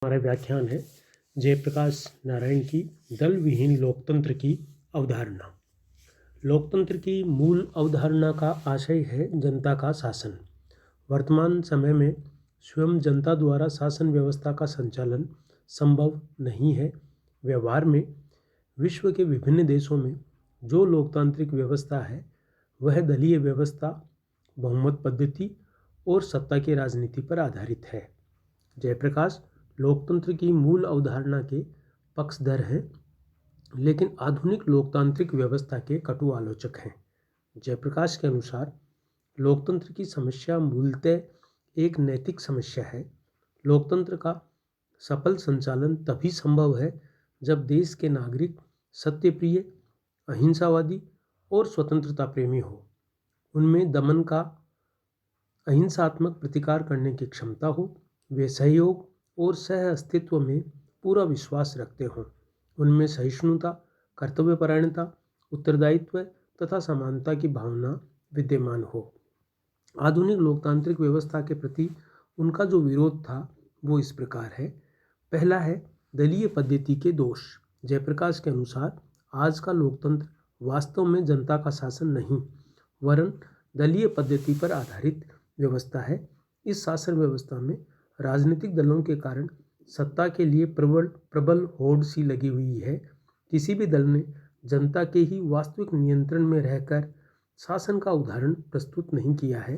हमारा व्याख्यान है जयप्रकाश नारायण की दल विहीन लोकतंत्र की अवधारणा। लोकतंत्र की मूल अवधारणा का आशय है जनता का शासन। वर्तमान समय में स्वयं जनता द्वारा शासन व्यवस्था का संचालन संभव नहीं है। व्यवहार में विश्व के विभिन्न देशों में जो लोकतांत्रिक व्यवस्था है वह दलीय व्यवस्था, बहुमत पद्धति और सत्ता की राजनीति पर आधारित है। जयप्रकाश लोकतंत्र की मूल अवधारणा के पक्षधर हैं, लेकिन आधुनिक लोकतांत्रिक व्यवस्था के कटु आलोचक हैं। जयप्रकाश के अनुसार लोकतंत्र की समस्या मूलतः एक नैतिक समस्या है। लोकतंत्र का सफल संचालन तभी संभव है जब देश के नागरिक सत्यप्रिय, अहिंसावादी और स्वतंत्रता प्रेमी हो। उनमें दमन का अहिंसात्मक प्रतिकार करने की क्षमता हो, वे सहयोग और सह अस्तित्व में पूरा विश्वास रखते हों। उनमें सहिष्णुता, कर्तव्यपरायणता, उत्तरदायित्व तथा समानता की भावना विद्यमान हो। आधुनिक लोकतांत्रिक व्यवस्था के प्रति उनका जो विरोध था वो इस प्रकार है। पहला है दलीय पद्धति के दोष। जयप्रकाश के अनुसार आज का लोकतंत्र वास्तव में जनता का शासन नहीं, वरन दलीय पद्धति पर आधारित व्यवस्था है। इस शासन व्यवस्था में राजनीतिक दलों के कारण सत्ता के लिए प्रबल होड़ सी लगी हुई है। किसी भी दल ने जनता के ही वास्तविक नियंत्रण में रहकर शासन का उदाहरण प्रस्तुत नहीं किया है।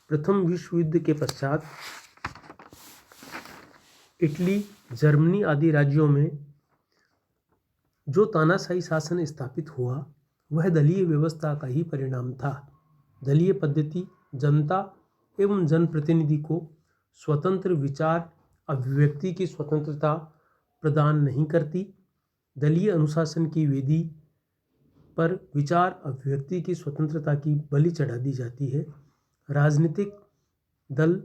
प्रथम विश्व युद्ध के पश्चात इटली, जर्मनी आदि राज्यों में जो तानाशाही शासन स्थापित हुआ वह दलीय व्यवस्था का ही परिणाम था। दलीय पद्धति जनता एवं जनप्रतिनिधि को स्वतंत्र विचार अभिव्यक्ति की स्वतंत्रता प्रदान नहीं करती। दलीय अनुशासन की वेदी पर विचार अभिव्यक्ति की स्वतंत्रता की बलि चढ़ा दी जाती है। राजनीतिक दल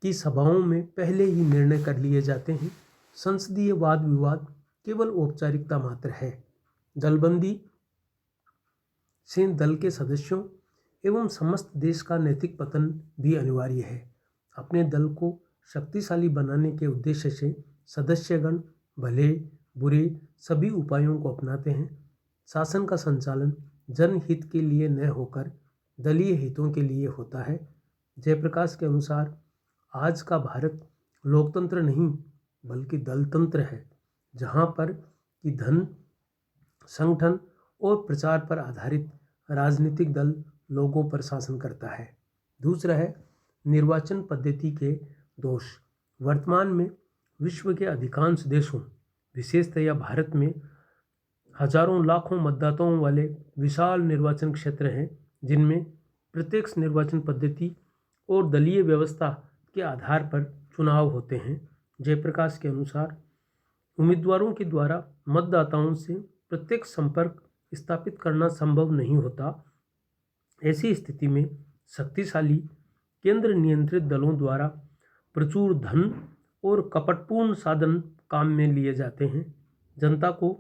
की सभाओं में पहले ही निर्णय कर लिए जाते हैं। संसदीय वाद विवाद केवल औपचारिकता मात्र है। दलबंदी से दल के सदस्यों एवं समस्त देश का नैतिक पतन भी अनिवार्य है। अपने दल को शक्तिशाली बनाने के उद्देश्य से सदस्यगण भले बुरे सभी उपायों को अपनाते हैं। शासन का संचालन जनहित के लिए न होकर दलीय हितों के लिए होता है। जयप्रकाश के अनुसार आज का भारत लोकतंत्र नहीं बल्कि दलतंत्र है, जहाँ पर कि धन, संगठन और प्रचार पर आधारित राजनीतिक दल लोगों पर शासन करता है। दूसरा है निर्वाचन पद्धति के दोष। वर्तमान में विश्व के अधिकांश देशों, विशेषतया भारत में हजारों लाखों मतदाताओं वाले विशाल निर्वाचन क्षेत्र हैं, जिनमें प्रत्यक्ष निर्वाचन पद्धति और दलीय व्यवस्था के आधार पर चुनाव होते हैं। जयप्रकाश के अनुसार उम्मीदवारों के द्वारा मतदाताओं से प्रत्यक्ष संपर्क स्थापित करना संभव नहीं होता। ऐसी स्थिति में शक्तिशाली केंद्र नियंत्रित दलों द्वारा प्रचुर धन और कपटपूर्ण साधन काम में लिए जाते हैं। जनता को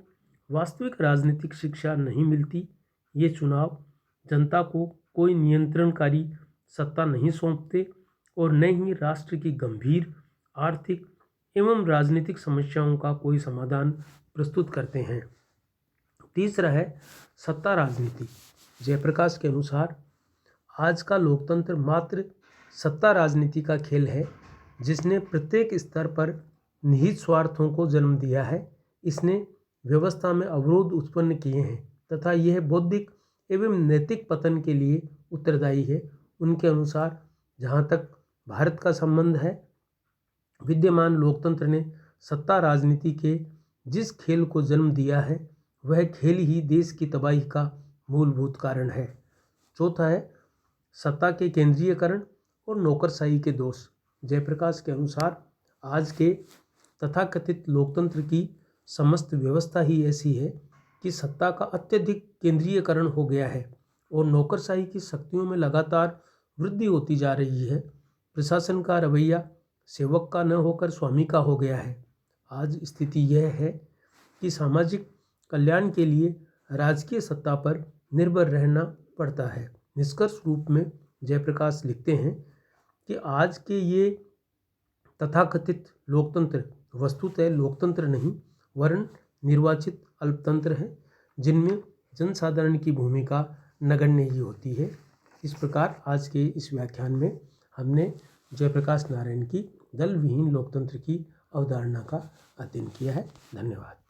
वास्तविक राजनीतिक शिक्षा नहीं मिलती। ये चुनाव जनता को कोई नियंत्रणकारी सत्ता नहीं सौंपते और न ही राष्ट्र की गंभीर आर्थिक एवं राजनीतिक समस्याओं का कोई समाधान प्रस्तुत करते हैं। तीसरा है सत्ता राजनीति। जयप्रकाश के अनुसार आज का लोकतंत्र मात्र सत्ता राजनीति का खेल है, जिसने प्रत्येक स्तर पर निहित स्वार्थों को जन्म दिया है। इसने व्यवस्था में अवरोध उत्पन्न किए हैं तथा यह बौद्धिक एवं नैतिक पतन के लिए उत्तरदायी है। उनके अनुसार जहाँ तक भारत का संबंध है, विद्यमान लोकतंत्र ने सत्ता राजनीति के जिस खेल को जन्म दिया है वह खेल ही देश की तबाही का मूलभूत कारण है। चौथा है सत्ता के केंद्रीयकरण और नौकरशाही के दोष। जयप्रकाश के अनुसार आज के तथाकथित लोकतंत्र की समस्त व्यवस्था ही ऐसी है कि सत्ता का अत्यधिक केंद्रीयकरण हो गया है और नौकरशाही की शक्तियों में लगातार वृद्धि होती जा रही है। प्रशासन का रवैया सेवक का न होकर स्वामी का हो गया है। आज स्थिति यह है कि सामाजिक कल्याण के लिए राजकीय सत्ता पर निर्भर रहना पड़ता है। निष्कर्ष रूप में जयप्रकाश लिखते हैं कि आज के ये तथाकथित लोकतंत्र वस्तुतः लोकतंत्र नहीं वरन निर्वाचित अल्पतंत्र है, जिनमें जनसाधारण की भूमिका नगण्य ही होती है। इस प्रकार आज के इस व्याख्यान में हमने जयप्रकाश नारायण की दल विहीन लोकतंत्र की अवधारणा का अध्ययन किया है। धन्यवाद।